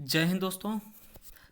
जय हिंद दोस्तों।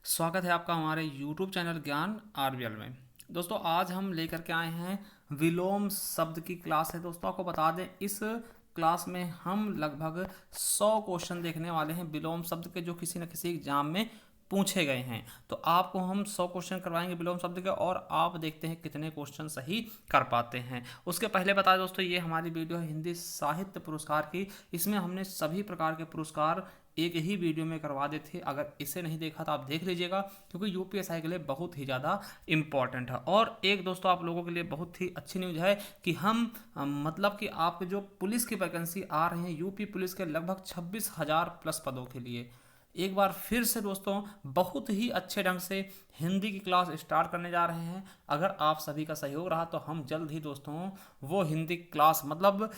स्वागत है आपका हमारे YouTube चैनल ज्ञान आरबीएल में। दोस्तों आज हम लेकर के आए हैं विलोम शब्द की क्लास है। दोस्तों आपको बता दें इस क्लास में हम लगभग 100 क्वेश्चन देखने वाले हैं विलोम शब्द के, जो किसी न किसी एग्जाम में पूछे गए हैं। तो आपको हम 100 क्वेश्चन करवाएंगे विलोम शब्द के, और आप देखते हैं कितने क्वेश्चन सही कर पाते हैं। उसके पहले बता दें दोस्तों, ये हमारी वीडियो है हिंदी साहित्य पुरस्कार की। इसमें हमने सभी प्रकार के पुरस्कार एक ही वीडियो में करवा देते थे। अगर इसे नहीं देखा तो आप देख लीजिएगा, क्योंकि यूपीएसआई के लिए बहुत ही ज़्यादा इंपॉर्टेंट है। और एक दोस्तों आप लोगों के लिए बहुत ही अच्छी न्यूज़ है कि हम मतलब कि आपके जो पुलिस की वैकेंसी आ रही है यूपी पुलिस के लगभग 26,000 प्लस पदों के लिए, एक बार फिर से दोस्तों बहुत ही अच्छे ढंग से हिंदी की क्लास स्टार्ट करने जा रहे हैं। अगर आप सभी का सहयोग रहा तो हम जल्द ही दोस्तों वो हिंदी क्लास मतलब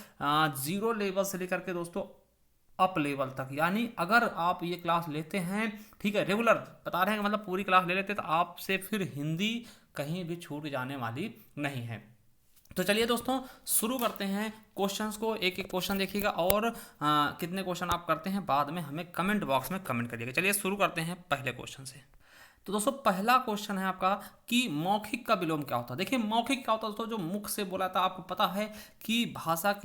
जीरो लेवल से लेकर के दोस्तों अप लेवल तक, यानी अगर आप ये क्लास लेते हैं, ठीक है, रेगुलर बता रहे हैं, मतलब पूरी क्लास ले लेते हैं, तो आपसे फिर हिंदी कहीं भी छूट जाने वाली नहीं है। तो चलिए दोस्तों शुरू करते हैं क्वेश्चंस को। एक एक क्वेश्चन देखिएगा और कितने क्वेश्चन आप करते हैं बाद में हमें कमेंट बॉक्स में कमेंट करिएगा। चलिए शुरू करते हैं पहले क्वेश्चन से। तो दोस्तों पहला क्वेश्चन है आपका कि मौखिक का विलोम क्या होता है। देखिए मौखिक क्या होता है दोस्तों, जो मुख से बोला था। आपको पता है कि भाषा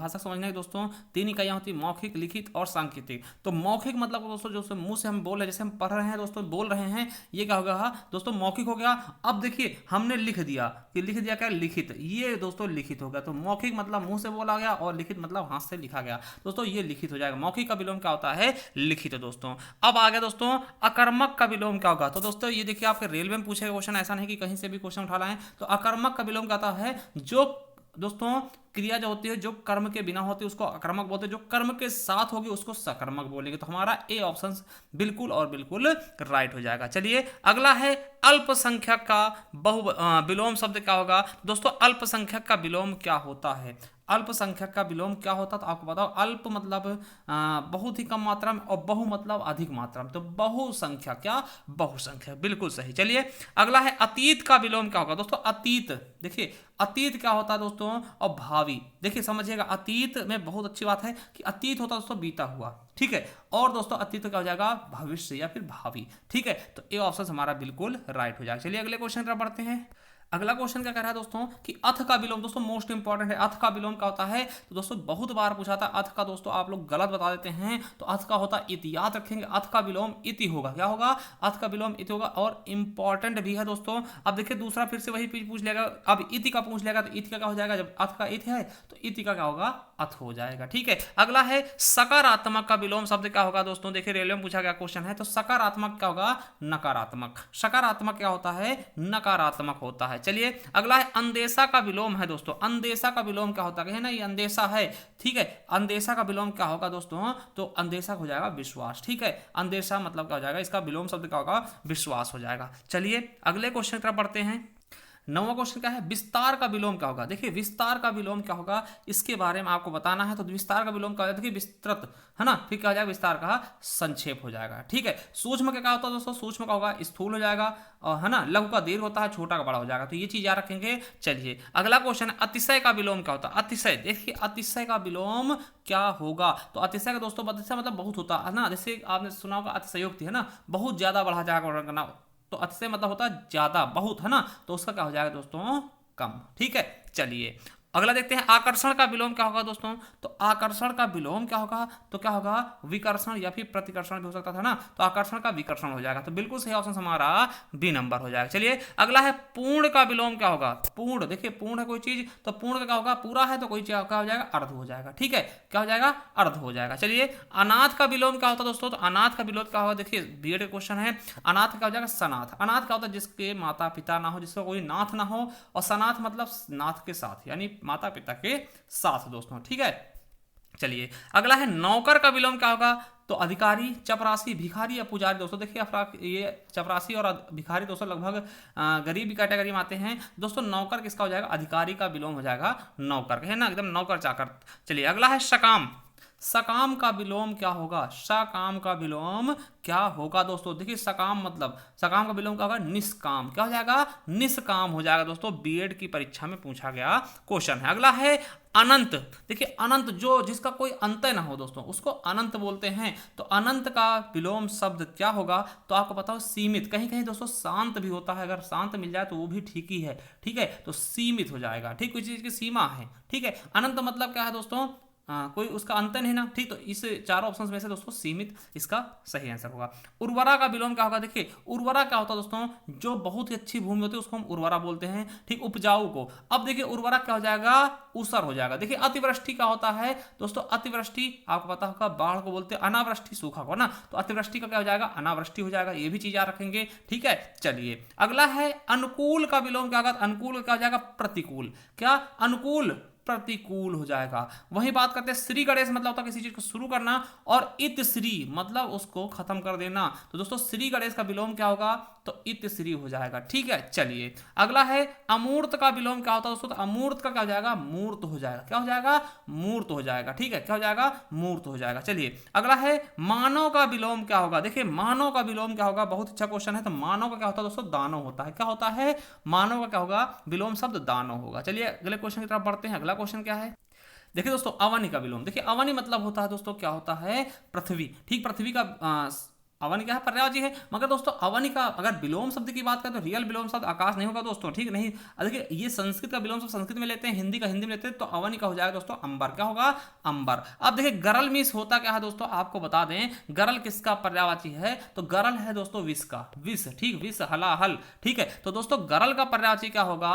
समझने के दोस्तों 3 इकाइयाँ होती है, मौखिक, लिखित और सांकेतिक। तो मौखिक मतलब दोस्तों जो मुंह से हम बोल रहे हैं, जैसे हम पढ़ रहे हैं दोस्तों, बोल रहे हैं, ये क्या होगा दोस्तों मौखिक हो गया। अब देखिए हमने लिख दिया क्या, लिखित, ये दोस्तों लिखित हो गया। तो मौखिक मतलब मुंह से बोला गया और लिखित मतलब हाथ से लिखा गया। दोस्तों ये लिखित हो जाएगा। मौखिक का विलोम क्या होता है? लिखित दोस्तों। अब आ गया दोस्तों अकर्मक का विलोम क्या होगा। तो दोस्तों ये देखिए आपके रेलवे में पूछेगा क्वेश्चन, ऐसा नहीं कि कहीं से भी क्वेश्चन उठा लाएं। तो अकर्मक का विलोम क्या होता है? जो दोस्तों क्रिया जो होती है जो कर्म के बिना होती है उसको अकर्मक बोलते हैं, जो कर्म के साथ होगी उसको सकर्मक बोलेंगे। तो हमारा ए ऑप्शन बिल्कुल और बिल्कुल राइट हो जाएगा। चलिए अगला है अल्पसंख्यक का विलोम शब्द क्या होगा। दोस्तों अल्पसंख्यक का विलोम क्या होता है? अल्पसंख्यक का विलोम क्या होता है तो आपको बताओ। अल्प मतलब बहुत ही कम मात्रा में, और बहु मतलब अधिक मात्रा में। तो बहुसंख्या, क्या बहुसंख्या, बिल्कुल सही। चलिए अगला है अतीत का विलोम क्या होगा। दोस्तों अतीत, देखिए अतीत क्या होता है दोस्तों, और भावी। देखिए समझिएगा अतीत में बहुत अच्छी बात है कि अतीत होता है दोस्तों बीता हुआ, ठीक है। और दोस्तों अतीत क्या हो जाएगा? भविष्य या फिर भावी, ठीक है। तो ये ऑप्शन हमारा बिल्कुल राइट हो जाएगा। चलिए अगले क्वेश्चन पर बढ़ते हैं। अगला क्वेश्चन क्या कह रहा है दोस्तों कि अथ का विलोम, दोस्तों मोस्ट इंपॉर्टेंट है। अथ का विलोम क्या होता है? तो दोस्तों बहुत बार पूछा था अथ का, दोस्तों आप लोग गलत बता देते हैं। तो अथ का होता है इति, याद रखेंगे। अथ का विलोम इति होगा। क्या होगा? अथ का विलोम इति होगा, और इंपॉर्टेंट भी है दोस्तों। अब देखिए दूसरा फिर से वही पूछ लेगा, अब इति का पूछ लेगा। तो इति का क्या हो जाएगा? जब अथ का इति है तो इति का क्या होगा? अथ हो जाएगा, ठीक है। अगला है सकारात्मक का विलोम शब्द क्या होगा। दोस्तों देखिए रेलवे में पूछा गया क्वेश्चन है। तो सकारात्मक क्या होगा? नकारात्मक। सकारात्मक क्या होता है? नकारात्मक होता है। चलिए अगला है अंदेशा का विलोम है दोस्तों। अंदेशा का विलोम क्या होता है ना, ये अंदेशा है, ठीक है। अंदेशा का विलोम क्या होगा दोस्तों? तो अंदेशा हो जाएगा विश्वास, ठीक है। अंदेशा मतलब क्या हो जाएगा? इसका विलोम शब्द क्या होगा? विश्वास हो जाएगा। चलिए अगले क्वेश्चन की तरफ बढ़ते हैं। 9वां क्वेश्चन क्या है? विस्तार का विलोम क्या होगा। देखिए विस्तार का विलोम क्या होगा इसके बारे में आपको बताना है। तो विस्तार का विलोम क्या होगा? देखिए विस्तृत है ना, फिर क्या हो जाएगा? विस्तार का संक्षेप हो जाएगा, ठीक है। सूक्ष्म का क्या होता है दोस्तों? सूक्ष्म का होगा स्थूल हो जाएगा, और है ना, लघु का दीर्घ होता है, छोटा का बड़ा हो जाएगा। तो ये चीज याद रखेंगे। चलिए अगला क्वेश्चन है अतिशय का विलोम क्या होता है। अतिशय, देखिए अतिशय का विलोम क्या होगा। तो अतिशय का दोस्तों, अतिशय मतलब बहुत होता है ना, जैसे आपने सुना होगा अतिशयोक्ति है ना, बहुत ज्यादा बढ़ा जाएगा। तो अतिशय मतलब होता है ज्यादा, बहुत, है ना। तो उसका क्या हो जाएगा दोस्तों? कम, ठीक है। चलिए अगला देखते हैं आकर्षण का विलोम क्या होगा दोस्तों। तो आकर्षण का विलोम क्या होगा? तो क्या होगा? विकर्षण या फिर प्रतिकर्षण भी हो सकता था ना। तो आकर्षण का विकर्षण हो जाएगा। तो बिल्कुल सही ऑप्शन हमारा बी नंबर हो जाएगा। चलिए अगला है पूर्ण का विलोम क्या होगा। पूर्ण, देखिए पूर्ण है कोई चीज, तो पूर्ण का क्या होगा? पूरा है तो कोई चीज क्या हो जाएगा? अर्ध हो जाएगा, ठीक है। क्या हो जाएगा? अर्ध हो जाएगा। चलिए अनाथ का विलोम क्या होता है दोस्तों। तो अनाथ का विलोम क्या होगा? देखिए बीएड का क्वेश्चन है। अनाथ क्या हो जाएगा? सनाथ। अनाथ क्या होता है? जिसके माता पिता ना हो, जिसका कोई नाथ ना हो। और सनाथ मतलब नाथ के साथ, यानी माता पिता के साथ दोस्तों, ठीक है। चलिए अगला है नौकर का विलोम क्या होगा। तो अधिकारी, चपरासी, भिखारी या पुजारी। दोस्तों देखिए ये चपरासी और भिखारी दोस्तों लगभग गरीबी कैटेगरी में आते हैं दोस्तों। नौकर किसका हो जाएगा? अधिकारी का विलोम हो जाएगा नौकर, है ना, एकदम नौकर चाकर। चलिए अगला है सकाम। सकाम का विलोम क्या होगा? सकाम का विलोम क्या होगा दोस्तों? देखिए सकाम मतलब सकाम का विलोम क्या होगा? निष्काम। क्या हो जाएगा? निष्काम हो जाएगा दोस्तों। बीएड की परीक्षा में पूछा गया क्वेश्चन है। अगला है अनंत। देखिए अनंत जो जिसका कोई अंत ना हो दोस्तों, उसको अनंत बोलते हैं। तो अनंत का विलोम शब्द क्या होगा? तो आपको पता हो सीमित। कहीं कहीं दोस्तों शांत भी होता है, अगर शांत मिल जाए तो वो भी ठीक ही है। ठीक है, तो सीमित हो जाएगा। ठीक, कोई चीज की सीमा है। ठीक है, अनंत मतलब क्या है दोस्तों? कोई उसका अंत नहीं ना। ठीक, तो इस चारों ऑप्शन में से दोस्तों सीमित इसका सही आंसर होगा। उर्वरा का विलोम क्या होगा? देखिए उर्वरा क्या होता है दोस्तों? जो बहुत ही अच्छी भूमि होती है उसको हम उर्वरा बोलते हैं। ठीक, उपजाऊ को। अब देखिए उर्वरा क्या हो जाएगा? ऊसर हो जाएगा। देखिए अतिवृष्टि क्या होता है दोस्तों? अतिवृष्टि आपको पता होगा बाढ़ को बोलते हैं, अनावृष्टि सूखा को ना। तो अतिवृष्टि का क्या हो जाएगा? अनावृष्टि हो जाएगा। ये भी चीज याद रखेंगे। ठीक है, चलिए अगला है अनुकूल का विलोम क्या होगा? अनुकूल का क्या हो जाएगा? प्रतिकूल। क्या? अनुकूल प्रतिकूल हो जाएगा। वही बात करते हैं श्री गणेश मतलब होता है किसी चीज को शुरू करना, और इत श्री मतलब उसको खत्म कर देना। तो दोस्तों श्री गणेश का विलोम क्या होगा? तो इत श्री हो जाएगा। ठीक है, चलिए अगला है अमूर्त का विलोम क्या होता है दोस्तों? तो अमूर्त का क्या हो जाएगा? मूर्त हो जाएगा। क्या हो जाएगा? मूर्त हो जाएगा। ठीक है, क्या हो जाएगा? मूर्त हो जाएगा। चलिए अगला है मानव का विलोम क्या होगा? देखिए मानव का विलोम क्या होगा? बहुत अच्छा क्वेश्चन है। तो मानव का क्या होता है दोस्तों? दानव होता है। क्या होता है? मानव का क्या होगा? विलोम शब्द दानव होगा। चलिए अगले क्वेश्चन की तरफ बढ़ते हैं। अगला क्वेश्चन क्या है? देखिए दोस्तों अवनि का विलोम। देखिए अवनि मतलब होता है दोस्तों क्या होता है? पृथ्वी। ठीक, पृथ्वी का अवनि क्या है? पर्यायवाची है। मगर दोस्तों अवनि का अगर विलोम शब्द की बात करें तो रियल विलोम शब्द आकाश नहीं होगा दोस्तों। ठीक नहीं, देखिए ये संस्कृत का विलोम शब्द संस्कृत में लेते हैं, हिंदी का हिंदी में लेते हैं। तो अवनि का हो जाएगा दोस्तों अंबर। क्या होगा? अंबर। अब देखिए गरल मिस होता क्या है दोस्तों? आपको बता दें गरल किसका पर्यायवाची है? तो गरल है दोस्तों विष का। विष। ठीक, विष हलाहल। ठीक है, तो दोस्तों गरल का पर्यायवाची क्या होगा?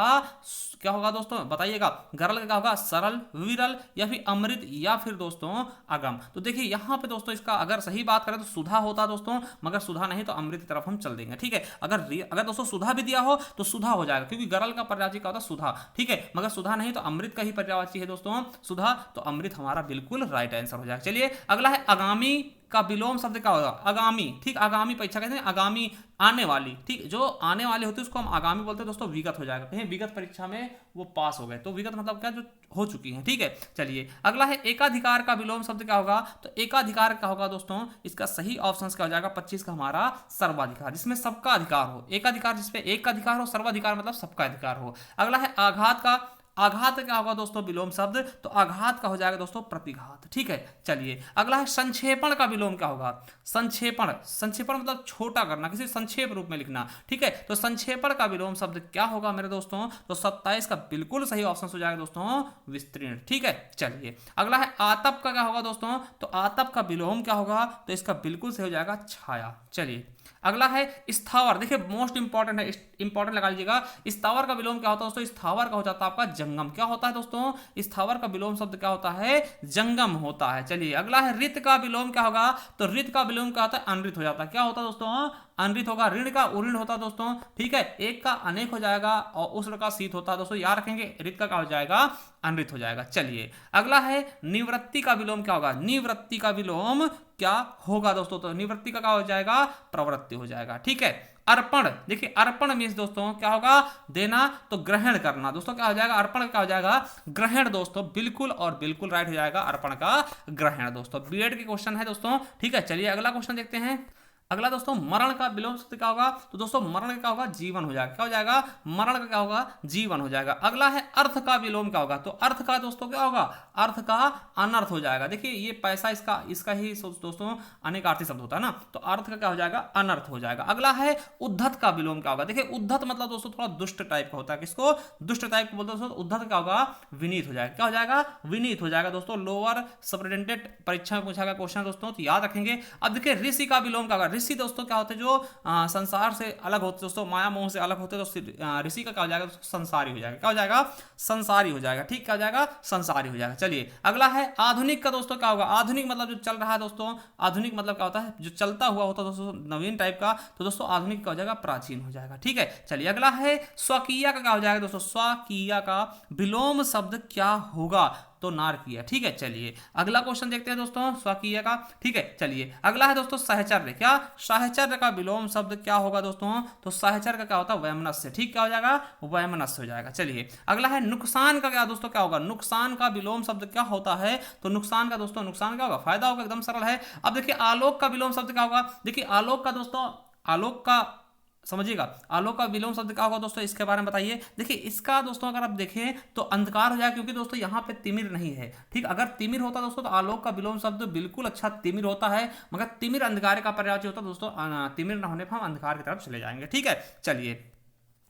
क्या होगा दोस्तों बताइएगा? गरल का क्या होगा? सरल, विरल, या फिर अमृत, या फिर दोस्तों अगम। तो देखिए यहां पे दोस्तों इसका अगर सही बात करें तो सुधा होता दोस्तों, मगर सुधा नहीं तो अमृत की तरफ हम चल देंगे। ठीक है, अगर दोस्तों सुधा भी दिया हो तो सुधा हो जाएगा, क्योंकि गरल का पर्यायवाची क्या होता है? सुधा। ठीक है, मगर सुधा नहीं तो अमृत का ही पर्यायवाची है दोस्तों सुधा। तो अमृत हमारा बिल्कुल राइट आंसर हो जाएगा। चलिए अगला है आगामी का विलोम शब्द क्या होगा? आगामी। ठीक, आगामी परीक्षा कहते हैं आगामी, आने वाली। ठीक, जो आने वाली होती है उसको हम आगामी बोलते हैं दोस्तों। विगत हो जाएगा। कहीं विगत परीक्षा में वो पास हो गए तो विगत मतलब क्या? जो हो चुकी है। ठीक है, चलिए अगला है एकाधिकार का विलोम शब्द क्या होगा? तो एकाधिकार क्या होगा दोस्तों? इसका सही ऑप्शन क्या हो जाएगा? 25 का हमारा सर्वाधिकार, जिसमें सबका अधिकार हो। एकाधिकार जिसपे एक का अधिकार हो, सर्वाधिकार मतलब सबका अधिकार हो। अगला है आघात का। आघात क्या होगा दोस्तों विलोम शब्द? तो आघात का हो जाएगा दोस्तों प्रतिघात। ठीक है, चलिए अगला है संक्षेपण का विलोम क्या होगा? संक्षेपण। संक्षेपण मतलब छोटा करना, किसी संक्षेप रूप में लिखना। ठीक है, तो संक्षेपण का विलोम शब्द क्या होगा मेरे दोस्तों? तो 27 का बिल्कुल सही ऑप्शन हो जाएगा दोस्तों विस्तीर्ण। ठीक है, चलिए अगला है आतप का क्या होगा दोस्तों? तो आतप का विलोम क्या होगा? तो इसका बिल्कुल सही हो जाएगा छाया। चलिए अगला है स्थावर। देखिए मोस्ट इंपॉर्टेंट है, इंपॉर्टेंट लगा लीजिएगा। स्थावर का विलोम क्या होता है दोस्तों? स्थावर का हो जाता है आपका जंगम। क्या होता है दोस्तों? स्थावर का विलोम शब्द क्या होता है? जंगम होता है। चलिए अगला है ऋत का विलोम क्या होगा? तो ऋत का विलोम क्या होता है? अनृत हो जाता है। क्या होता है दोस्तों? अनृत होगा। ऋण का उऋण होता है दोस्तों। ठीक है, एक का अनेक हो जाएगा और उष्ण का शीत होता है दोस्तों, याद रखेंगे। ऋत का क्या हो जाएगा? अनृत हो जाएगा। चलिए अगला है निवृत्ति का विलोम क्या होगा? निवृत्ति का विलोम क्या होगा दोस्तों? तो निवृत्ति का क्या हो जाएगा? प्रवृत्ति हो जाएगा। ठीक है, अर्पण। देखिए अर्पण मीन्स दोस्तों क्या होगा? देना, तो ग्रहण करना दोस्तों क्या हो जाएगा? अर्पण क्या हो जाएगा? ग्रहण दोस्तों, बिल्कुल और बिल्कुल राइट हो जाएगा अर्पण का ग्रहण दोस्तों। बीएड के क्वेश्चन है दोस्तों। ठीक है, चलिए अगला क्वेश्चन देखते हैं। अगला दोस्तों मरण का विलोम शब्द क्या होगा? तो दोस्तों मरण का क्या होगा? जीवन हो जाएगा। क्या हो जाएगा? मरण का क्या होगा? जीवन हो जाएगा। अगला है अर्थ का विलोम क्या होगा? तो अर्थ का दोस्तों क्या होगा? अर्थ का अनर्थ हो जाएगा। देखिए ये पैसा इसका ही दोस्तों अनेकार्थी शब्द होता है ना, तो अर्थ का क्या हो जाएगा? अनर्थ हो जाएगा। अगला है उद्धत का विलोम क्या होगा? देखिए उद्धत मतलब दोस्तों थोड़ा दुष्ट टाइप का होता है। किसको? दुष्ट टाइप को बोलते हैं दोस्तों। उद्धत क्या होगा? विनीत हो जाएगा। क्या हो जाएगा? विनीत हो जाएगा दोस्तों। लोअर सबऑर्डिनेटेड परीक्षा में पूछा गया क्वेश्चन दोस्तों, तो याद रखेंगे। अब देखिए ऋषि का विलोम क्या होगा? ऋषि दोस्तों क्या होते हैं? जो संसार से अलग होते दोस्तों, माया मोह से अलग होते, तो ऋषि का क्या हो जाएगा? संसारी हो जाएगा। क्या हो जाएगा? संसारी हो जाएगा। ठीक, क्या हो जाएगा? संसारी हो जाएगा। चलिए अगला है आधुनिक का दोस्तों क्या होगा? आधुनिक मतलब जो चल रहा है दोस्तों। आधुनिक मतलब क्या होता है? जो चलता हुआ होता है दोस्तों, नवीन टाइप का। तो दोस्तों आधुनिक क्या हो जाएगा? प्राचीन हो जाएगा। ठीक है, चलिए अगला है स्वकीय का क्या हो जाएगा दोस्तों? स्वकीय का विलोम शब्द क्या होगा? तो नारकीय। ठीक है, चलिए अगला क्वेश्चन देखते हैं दोस्तों स्वकीय का। ठीक है, चलिए अगला है दोस्तों साहचर्य। क्या साहचर्य का विलोम शब्द क्या होगा दोस्तों? तो साहचर्य का क्या होता है? वैमनस्य। ठीक, क्या हो जाएगा? वैमनस्य हो जाएगा। चलिए अगला है नुकसान का। क्या दोस्तों क्या होगा? नुकसान का विलोम शब्द क्या होता है? तो नुकसान का दोस्तों, नुकसान क्या होगा? फायदा होगा, एकदम सरल है। अब देखिए आलोक का विलोम शब्द क्या होगा? देखिए आलोक का दोस्तों, आलोक का समझिएगा, आलोक का विलोम शब्द क्या होगा दोस्तों? इसके बारे में बताइए। देखिए इसका दोस्तों अगर आप देखें तो अंधकार हो जाएगा, क्योंकि दोस्तों यहाँ पे तिमिर नहीं है। ठीक, अगर तिमिर होता दोस्तों तो आलोक का विलोम शब्द बिल्कुल अच्छा तिमिर होता है, मगर तिमिर अंधकार का पर्यायवाची होता दोस्तों। तिमिर न होने पर हम अंधकार की तरफ चले जाएंगे। ठीक है, चलिए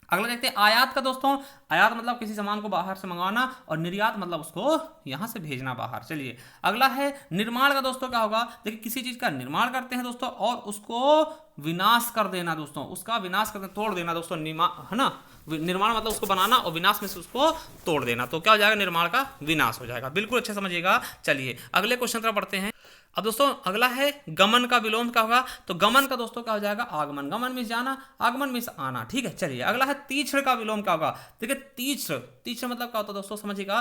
अगला देखते हैं आयात का दोस्तों। आयात मतलब किसी सामान को बाहर से मंगवाना, और निर्यात मतलब उसको यहां से भेजना बाहर। चलिए अगला है निर्माण का दोस्तों क्या होगा? देखिए किसी चीज का निर्माण करते हैं दोस्तों और उसको विनाश कर देना दोस्तों, उसका विनाश कर तोड़ देना दोस्तों, है ना। निर्माण मतलब उसको बनाना और विनाश में से उसको तोड़ देना, तो क्या हो जाएगा? निर्माण का विनाश हो जाएगा। बिल्कुल अच्छे समझिएगा। चलिए अगले क्वेश्चन तरफ बढ़ते हैं। अब दोस्तों अगला है गमन का विलोम क्या होगा? तो गमन का दोस्तों क्या हो जाएगा? आगमन। गमन मीन्स जाना, आगमन मीन्स आना। ठीक है, चलिए अगला है तीक्ष्ण का विलोम क्या होगा? देखिए तीक्ष्ण, तीक्ष्ण मतलब क्या होता है दोस्तों? समझिएगा,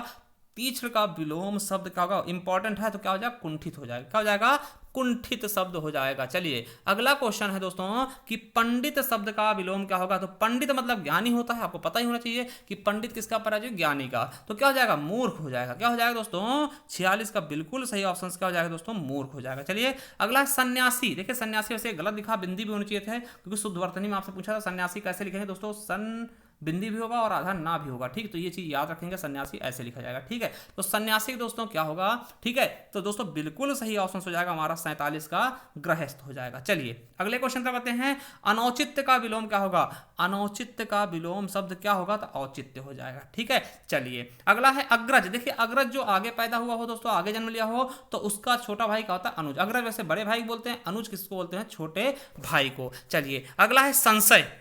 तीक्ष्ण का विलोम शब्द क्या होगा? इंपॉर्टेंट है, तो क्या हो जाएगा? कुंठित हो जाएगा। क्या हो जाएगा? कुंठित शब्द हो जाएगा। चलिए अगला क्वेश्चन है दोस्तों कि पंडित शब्द का विलोम क्या होगा? तो पंडित मतलब ज्ञानी होता है, आपको पता ही होना चाहिए कि पंडित किसका पर्याय? ज्ञानी का। तो क्या हो जाएगा? मूर्ख हो जाएगा। क्या हो जाएगा दोस्तों? 46 का बिल्कुल सही ऑप्शन क्या हो जाएगा दोस्तों? मूर्ख हो जाएगा। चलिए अगला है सन्यासी। देखिए सन्यासी वैसे गलत लिखा, बिंदी भी होनी चाहिए थे, क्योंकि शुद्ध वर्तनी में आपसे पूछा था सन्यासी कैसे लिखेंगे दोस्तों? बिंदी भी होगा और आधा ना भी होगा। ठीक, तो ये चीज याद रखेंगे, सन्यासी ऐसे लिखा जाएगा। ठीक है, तो सन्यासी दोस्तों क्या होगा? ठीक है, तो दोस्तों बिल्कुल सही ऑप्शन हो जाएगा हमारा 47 का गृहस्थ हो जाएगा। चलिए अगले क्वेश्चन पर आते हैं। अनौचित्य का विलोम क्या होगा? अनौचित्य का विलोम शब्द क्या होगा? तो औचित्य हो जाएगा। ठीक है, चलिए अगला है अग्रज। देखिए अग्रज जो आगे पैदा हुआ हो दोस्तों, आगे जन्म लिया हो, तो उसका छोटा भाई क्या होता है? अनुज। अग्रज वैसे बड़े भाई बोलते हैं, अनुज किसको बोलते हैं? छोटे भाई को। चलिए अगला है संशय।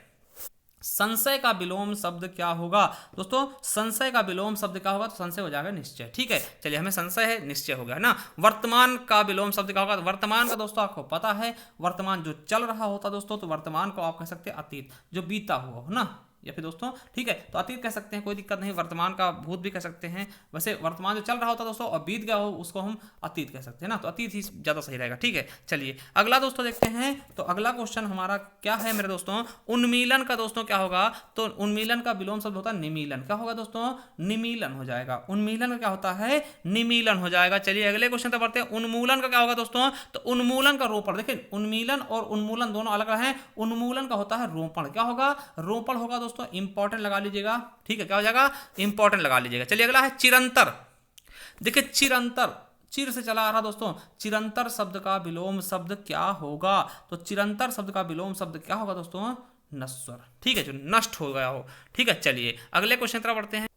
संशय का विलोम शब्द क्या होगा दोस्तों? संशय का विलोम शब्द क्या होगा? तो संशय हो जाएगा निश्चय। ठीक है, चलिए हमें संशय है, निश्चय हो गया ना। वर्तमान का विलोम शब्द क्या होगा? वर्तमान का दोस्तों आपको पता है, वर्तमान जो चल रहा होता दोस्तों, तो वर्तमान को आप कह सकते हैं अतीत, जो बीता हुआ हो ना, या फिर दोस्तों ठीक है, तो अतीत कह सकते हैं, कोई दिक्कत नहीं। वर्तमान का भूत भी कह सकते हैं। वैसे वर्तमान जो चल रहा होता दोस्तों और बीत गया हो, उसको हम अतीत कह सकते हैं ना, तो अतीत ही ज़्यादा सही रहेगा। ठीक है, चलिए अगला दोस्तों देखते हैं। तो अगला क्वेश्चन हमारा क्या है मेरे दोस्तों? उन्मीलन का दोस्तों क्या होगा? तो उन्मीलन का विलोम शब्द होता है निमीलन। क्या होगा दोस्तों? निमीलन हो जाएगा। उन्मीलन का क्या होता है? निमीलन हो जाएगा। चलिए अगले क्वेश्चन तक बढ़ते हैं। उन्मूलन का क्या होगा दोस्तों? तो उन्मूलन का रोपण। देखिए उन्मीलन और उन्मूलन दोनों अलग है। उन्मूलन का होता है रोपण। क्या होगा? रोपण होगा दोस्तों। इंपॉर्टेंट लगा लीजिएगा। ठीक है, क्या हो जाएगा? इंपॉर्टेंट लगा लीजिएगा। चलिए अगला है चिरंतर। देखिए चिरंतर, चिर से चला आ रहा दोस्तों, चिरंतर शब्द का विलोम शब्द क्या होगा? तो चिरंतर शब्द का विलोम शब्द क्या होगा दोस्तों? नश्वर। ठीक है, जो नष्ट हो गया हो। ठीक है, चलिए अगले क्वेश्चन तरफ बढ़ते हैं।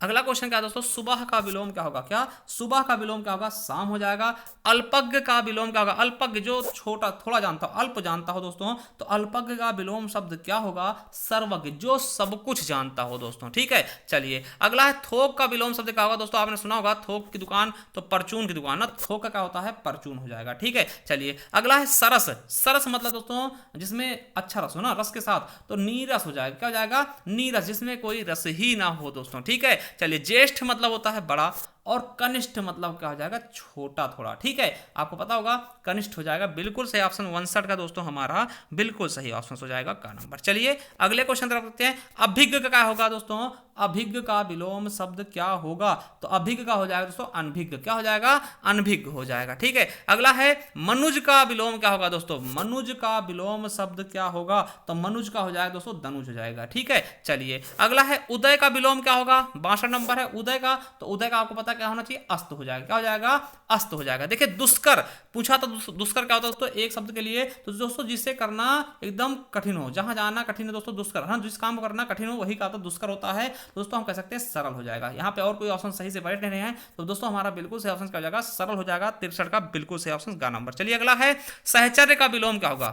अगला क्वेश्चन क्या है दोस्तों? सुबह का विलोम क्या होगा? क्या सुबह का विलोम क्या होगा? शाम हो जाएगा। अल्पज्ञ का विलोम क्या होगा? अल्पज्ञ जो छोटा थोड़ा जानता हो, अल्प जानता हो दोस्तों, तो अल्पज्ञ का विलोम शब्द क्या होगा? सर्वज्ञ, जो सब कुछ जानता हो दोस्तों। ठीक है, चलिए अगला है थोक का विलोम शब्द क्या होगा दोस्तों? आपने सुना होगा थोक की दुकान, तो परचून की दुकान ना, थोक का क्या होता है? परचून हो जाएगा। ठीक है, चलिए अगला है सरस। सरस मतलब दोस्तों जिसमें अच्छा रस हो ना, रस के साथ, तो नीरस हो जाएगा। क्या हो जाएगा? नीरस, जिसमें कोई रस ही ना हो दोस्तों। ठीक है, चलिए ज्येष्ठ मतलब होता है बड़ा, और कनिष्ठ मतलब क्या हो जाएगा? छोटा थोड़ा। ठीक है, आपको पता होगा कनिष्ठ हो जाएगा। बिल्कुल सही ऑप्शन 59 का दोस्तों हमारा बिल्कुल सही ऑप्शन हो जाएगा का नंबर। चलिए अगले क्वेश्चन तरफ देखते हैं। अभिज्ञ का क्या होगा दोस्तों? अभिज्ञ का विलोम शब्द क्या होगा? तो अभिज्ञ का हो जाएगा दोस्तों अनभिज्ञ। क्या हो जाएगा? अनभिज्ञ हो जाएगा। ठीक है, अगला है मनुज का विलोम क्या होगा दोस्तों? मनुज का विलोम शब्द क्या होगा? तो मनुज का हो जाएगा दोस्तों दनुज हो जाएगा। ठीक है, चलिए अगला है उदय का विलोम क्या होगा? 62 नंबर है उदय का। तो उदय का आपको पता क्या होना चाहिए? अस्त हो जाएगा। क्या हो जाएगा? अस्त हो जाएगा। देखिए दुष्कर पूछा तो दुष्कर क्या होता है दोस्तों? एक शब्द के लिए, तो दोस्तों जिससे करना एकदम कठिन हो, जहां जाना कठिन है दोस्तों, दुष्कर। हाँ, जिस काम को करना कठिन हो वही का तो दुष्कर होता है दोस्तों। हम कह सकते हैं सरल हो जाएगा। यहाँ पे और कोई ऑप्शन सही से बैठ नहीं रहे हैं, तो दोस्तों हमारा बिल्कुल सही ऑप्शन क्या हो जाएगा? सरल हो जाएगा। 63 का बिल्कुल सही ऑप्शन का नंबर। चलिए अगला है सहचर्य का विलोम क्या होगा?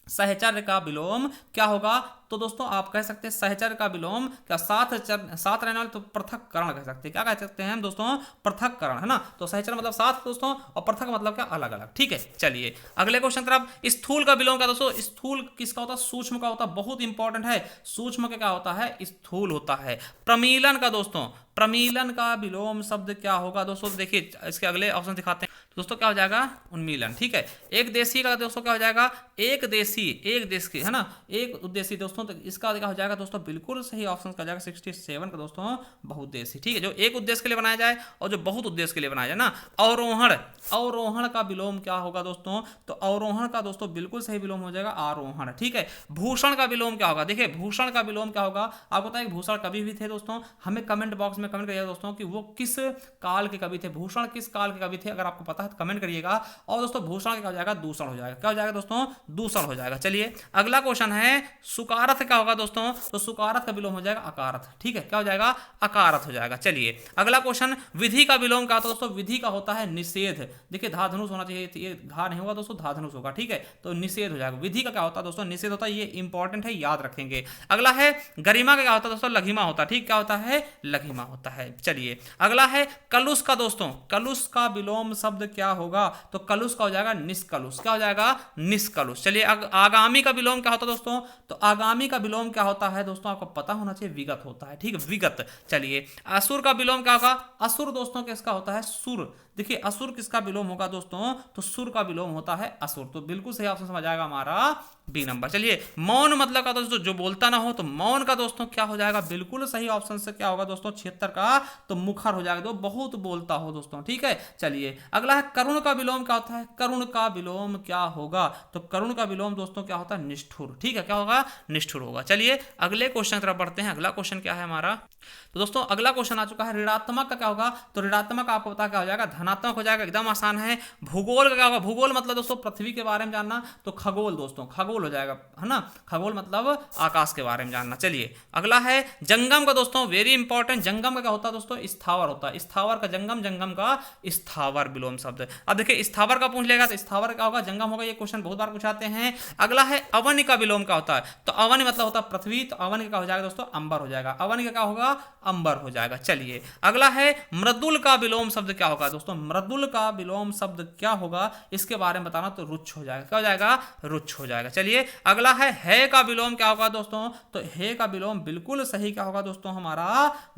सहचर्य का विलोम क्या होगा? तो दोस्तों आप कह सकते हैं सहचर्य का विलोम क्या, साथ रहने वाले, तो पृथक्करण कह सकते हैं। क्या कह सकते हैं हम दोस्तों? पृथक्करण, है ना। तो सहचर्य मतलब साथ दोस्तों, और पृथक मतलब क्या, अलग अलग। ठीक है, चलिए अगले क्वेश्चन तरफ। स्थूल का विलोम क्या दोस्तों? स्थूल किसका होता है? सूक्ष्म का होता है। बहुत इंपॉर्टेंट है, सूक्ष्म का क्या होता है? स्थूल होता है। प्रमीलन का दोस्तों, प्रमीलन का विलोम शब्द क्या होगा दोस्तों? देखिए इसके अगले ऑप्शन दिखाते हैं। तो दोस्तों क्या हो जाएगा? उन्मीलन। ठीक है। एक देशी का दोस्तों क्या हो जाएगा? एक देशी, एक देश की, है ना, एक उद्देश्य दोस्तों। तो इसका क्या हो जाएगा दोस्तों? बिल्कुल सही ऑप्शन का जाएगा 67 का दोस्तों, बहुउद्देशीय। ठीक है, जो एक उद्देश्य के लिए बनाया जाए और जो बहुत उद्देश्य के लिए बनाया जाए ना। अवरोहण, अवरोहण का विलोम क्या होगा दोस्तों? तो अवरोहण का दोस्तों बिल्कुल सही विलोम हो जाएगा आरोहण। ठीक है। भूषण का विलोम क्या होगा? देखिए भूषण का विलोम क्या होगा? आपको पता है भूषण कवि भी थे दोस्तों। हमें कमेंट बॉक्स में कमेंट करिएगा दोस्तों कि वो किस काल के कवि थे, भूषण किस काल के कवि थे। अगर आपको पता है तो कमेंट करिएगा। और दोस्तों भूषण क्या हो जाएगा? दूषण हो जाएगा। क्या हो जाएगा दोस्तों? दूषण हो जाएगा। चलिए अगला क्वेश्चन है, सुकारथ क्या होगा दोस्तों? तो सुकारथ का विलोम हो जाएगा अकारथ। ठीक है, क्या हो जाएगा? अकारथ हो जाएगा। चलिए अगला क्वेश्चन, विधि का विलोम क्या होता है दोस्तों? विधि का होता है निषेध। देखिए धा धनुष होना चाहिए, ये धा नहीं होगा दोस्तों, धा धनुष होगा। ठीक है, तो निषेध हो जाएगा। विधि का क्या होता है दोस्तों? निषेध होता है। ये इंपॉर्टेंट है, याद रखेंगे। अगला है गरिमा का क्या होता है दोस्तों? लघिमा होता है। ठीक, क्या होता है? लघिमा होता है। चलिए अगला है कलुष का दोस्तों, कलुष का विलोम शब्द क्या होगा? तो कलुष का हो जाएगा निष्कलुष। क्या हो जाएगा? निष्कलुष। चलिए आगामी का विलोम क्या होता है दोस्तों? तो आगामी का विलोम क्या होता है दोस्तों? आपको पता होना चाहिए, विगत होता है। ठीक है, विगत। चलिए असुर का विलोम क्या होगा? असुर दोस्तों किसका होता है? सुर। देखिए असुर किसका विलोम होगा दोस्तों? तो सुर का विलोम होता है असुर। तो बिल्कुल सही ऑप्शन समझ आएगा हमारा बी नंबर। चलिए मौन मतलब का दोस्तों जो बोलता ना हो, तो मौन का दोस्तों क्या हो जाएगा? बिल्कुल सही ऑप्शन से क्या होगा दोस्तों? 76 का तो मुखर हो जाएगा, तो बहुत बोलता हो दोस्तों। ठीक है, चलिए अगला है करुण का विलोम क्या होता है? करुण का विलोम क्या होगा? तो करुण का विलोम दोस्तों क्या होता है? निष्ठुर। ठीक है, क्या होगा? निष्ठुर होगा। चलिए अगले क्वेश्चन की तरफ बढ़ते हैं। अगला क्वेश्चन क्या है हमारा? तो दोस्तों अगला क्वेश्चन आ चुका है, ऋणात्मक का क्या होगा? तो ऋणात्मक आपको पता क्या हो जाएगा? धनात्मक हो जाएगा। एकदम आसान है। भूगोल का क्या होगा? भूगोल मतलब दोस्तों पृथ्वी के बारे में जानना, तो खगोल दोस्तों, खगोल हो जाएगा, है ना। खगोल मतलब आकाश के बारे में जानना। चलिए अगला है जंगम का दोस्तों, वेरी इंपॉर्टेंट। जंगम का क्या होता है दोस्तों? स्थावर होता है। स्थावर का जंगम, जंगम का स्थावर विलोम शब्द। अब देखिए स्थावर का पूछ लेगा तो स्थावर क्या होगा? जंगम होगा। ये क्वेश्चन बहुत बार पूछाते हैं। अगला है अवनि का विलोम क्या होता है? तो अवनि मतलब होता है पृथ्वी, तो अवनि का हो जाएगा दोस्तों अंबर हो जाएगा। अवनि का क्या होगा? अंबर हो जाएगा। चलिए अगला है मृदुल का विलोम शब्द क्या होगा दोस्तों? मृदुल का विलोम शब्द क्या होगा? इसके बारे में बताना, तो रुच्छ हो जाएगा। क्या हो जाएगा? रुच्छ हो जाएगा। चलिए अगला है का विलोम क्या होगा दोस्तों? तो है का विलोम बिल्कुल सही क्या होगा दोस्तों? हमारा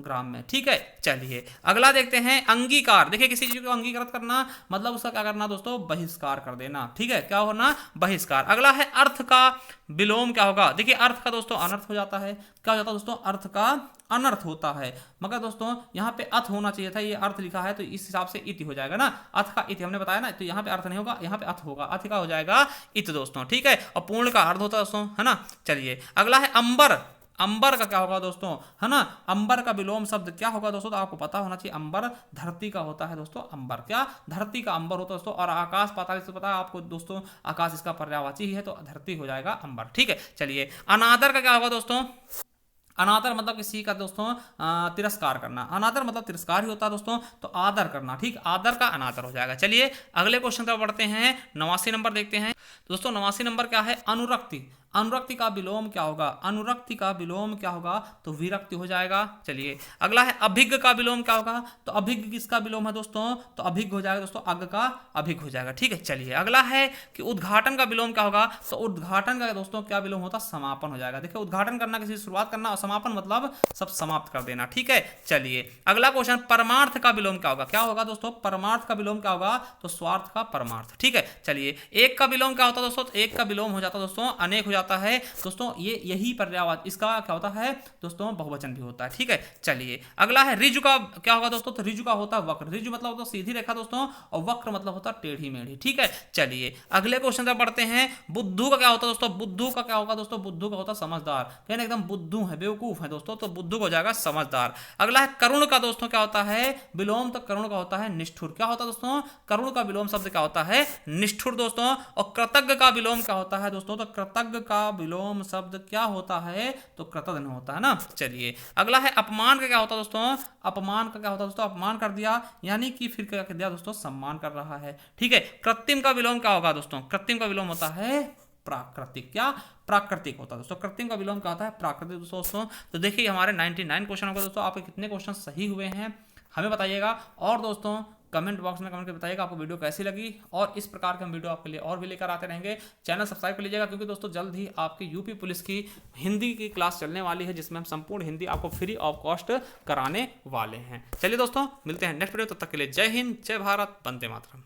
ग्राम्य। ठीक है, चलिए अगला देखते हैं, अंगीकार। देखिए किसी चीज को अंगीकृत करना मतलब उसका क्या करना दोस्तों? बहिष्कार कर देना। ठीक है, क्या होना? बहिष्कार। अगला है अर्थ का विलोम क्या होगा? देखिए अर्थ का दोस्तों अनर्थ हो जाता है। क्या हो जाता है दोस्तों? अर्थ का अनर्थ होता है। मगर दोस्तों यहाँ पे अर्थ होना चाहिए था, ये अर्थ लिखा है तो इस हिसाब से इति हो जाएगा ना। अर्थ का इति हमने बताया ना, तो यहाँ पे अर्थ नहीं होगा, यहाँ पे अर्थ होगा। अर्थ का हो जाएगा इत दोस्तों। ठीक है, और पूर्ण का अर्थ होता है दोस्तों, है ना। चलिए अगला है अंबर। अंबर का क्या होगा दोस्तों? है ना। अंबर का विलोम शब्द क्या होगा दोस्तों? तो आपको पता होना चाहिए, अंबर धरती का होता है दोस्तों। अंबर क्या? धरती का अंबर होता है दोस्तों। और आकाश पाताल से पता है आपको दोस्तों, आकाश इसका पर्यायवाची ही है, तो धरती हो जाएगा अंबर। ठीक है, चलिए अनादर का क्या होगा दोस्तों? अनादर मतलब किसी का दोस्तों तिरस्कार करना। अनादर मतलब तिरस्कार ही होता है दोस्तों, तो आदर करना। ठीक, आदर का अनादर हो जाएगा। चलिए अगले क्वेश्चन पर बढ़ते हैं, 89 नंबर देखते हैं। दोस्तों 89 नंबर क्या है? अनुरक्ति। अनुरक्ति का विलोम क्या होगा? अनुरक्ति का विलोम क्या होगा? तो विरक्ति हो जाएगा। चलिए अगला है अभिज्ञ का विलोम क्या होगा? तो अभिज्ञ किसका विलोम है दोस्तों? तो अभिज्ञ हो जाएगा दोस्तों, अज्ञ का अभिज्ञ हो जाएगा। ठीक है, चलिए अगला है कि उद्घाटन का विलोम क्या होगा? तो उद्घाटन का दोस्तों क्या विलोम होता? समापन हो जाएगा। देखिए उद्घाटन करना, किसी शुरुआत करना, और समापन मतलब सब समाप्त कर देना। ठीक है, चलिए अगला क्वेश्चन, परमार्थ का विलोम क्या होगा? क्या होगा दोस्तों? परमार्थ का विलोम क्या होगा? तो स्वार्थ का परमार्थ। ठीक है, चलिए एक का विलोम क्या होता है दोस्तों? तो एक का विलोम हो जाता है दोस्तों अनेक हो जाता है दोस्तों। ये यही पर्यायवाची, इसका क्या होता है दोस्तों? बहुवचन भी होता है। ठीक है, चलिए अगला है ऋजु का क्या होगा दोस्तों? तो ऋजु का होता है वक्र। ऋजु मतलब होता है सीधी रेखा दोस्तों, और वक्र मतलब होता है टेढ़ी मेढ़ी। ठीक है, चलिए अगले क्वेश्चन पर बढ़ते हैं। बुद्धू का क्या होता है दोस्तों? बुद्धू का क्या होगा दोस्तों? बुद्धू का होता है समझदार। कहना एकदम बुद्धू है, बेवकूफ है दोस्तों, तो बुद्धू हो जाएगा समझदार। अगला है करुण का दोस्तों क्या होता है? विलोम तो करुण का होता है निष्ठुर। क्या होता है दोस्तों? करुण का विलोम शब्द क्या होता है? निष्ठुर दोस्तों। और कृतज्ञ का विलोम क्या होता है दोस्तों? तो कृतज्ञ का विलोम शब्द क्या होता है? तो कृतज्ञ होता है ना। चलिए अगला है अपमान का क्या होता है दोस्तों? अपमान का क्या होता है दोस्तों? अपमान कर दिया, यानी कि फिर क्या कर दिया दोस्तों? सम्मान कर रहा है। ठीक है, कृत्रिम का विलोम क्या होगा दोस्तों? कृत्रिम का विलोम होता है प्राकृतिक। क्या? प्राकृतिक होता है दोस्तों। कृत्रिम का विलोम क्या होता है? प्राकृतिक दोस्तों। तो देखिए हमारे 99 क्वेश्चन हो गए दोस्तों। आपके कितने क्वेश्चन सही हुए हैं हमें बताइएगा, और दोस्तों कमेंट बॉक्स में कमेंट करके बताइएगा आपको वीडियो कैसी लगी, और इस प्रकार के हम वीडियो आपके लिए और भी लेकर आते रहेंगे। चैनल सब्सक्राइब कर लीजिएगा, क्योंकि दोस्तों जल्द ही आपकी यूपी पुलिस की हिंदी की क्लास चलने वाली है, जिसमें हम संपूर्ण हिंदी आपको फ्री ऑफ कॉस्ट कराने वाले हैं। चलिए दोस्तों मिलते हैं नेक्स्ट वीडियो, तब तक के लिए जय हिंद, जय भारत, वंदे मातरम।